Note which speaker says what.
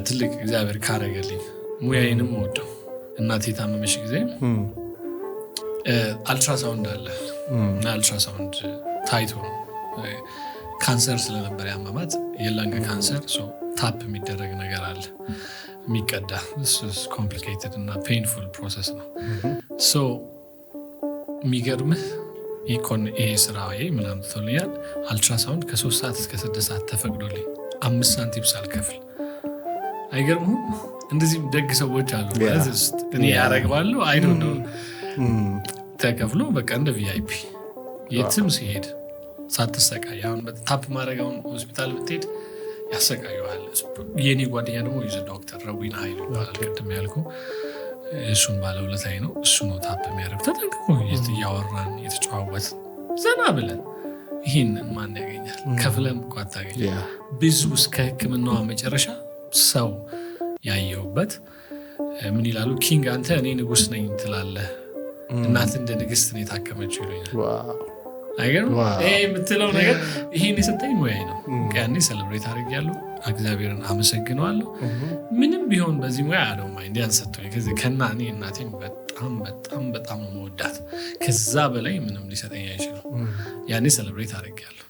Speaker 1: ትልቅ እግዚአብሔር ካረገልኝ ሙያዬንም ወደው እናቴ ታመመሽ ጊዜ አልትራሳውንድ አለ እና አልትራሳውንድ ታይቶ ነው ካንሰር ስለነበር ያመማት የላንግ ካንሰር ታፕ የሚደረግ ነገር አለ የሚቀዳ ኮምፕሊኬትድ እና ፔንፉል ፕሮሰስ ነው የሚገርምህ ይሄ ስራዬ ምናምን ትቶልኛል አልትራሳውንድ ከ3 ሰዓት እስከ 6 ሰዓት ተፈቅዶልኝ 5 ሳንቲም ሳልከፍል አይገርምም እንደዚህ ደግ ሰዎች አሉ እኔ ያረግባለሁ አይ ዶንት ኖ ተከፍሎ በቃ እንደ ቪአይፒ የትም ሲሄድ ሳትሰቃይ አሁን ታፕ ማድረጋውን ሆስፒታል ብትሄድ ያሰቃየዋል የኔ ጓደኛ ደግሞ ይዘ ዶክተር ረዊን ኃይሉ ቅድም ያልኩ እሱን ባለውለታዬ ነው እሱ ነው ታፕ የሚያደርግ ተጠንቅቆ እያወራን እየተጨዋወት ዘና ብለን ይህንን ማን ያገኛል ከፍለም እኮ አታገኝ ብዙ እስከ ህክምናዋ መጨረሻ ሰው ያየውበት ምን ይላሉ ኪንግ አንተ እኔ ንጉስ ነኝ ትላለህ እናት እንደ ንግስት ነው የታከመችው ይሉኛል አይገርም የምትለው ነገር ይሄን የሰጠኝ ሙያዬ ነው ያኔ ሰለብሬት አድርጌያለሁ እግዚአብሔርን አመሰግነዋለሁ ምንም ቢሆን በዚህ ሙያ አለው ማይንድ ያንሰጠኝ ከና እኔ እናቴን በጣም በጣም በጣም ነው የምወዳት ከዛ በላይ ምንም ሊሰጠኝ አይችልም ያኔ ሰለብሬት አድርጌያለሁ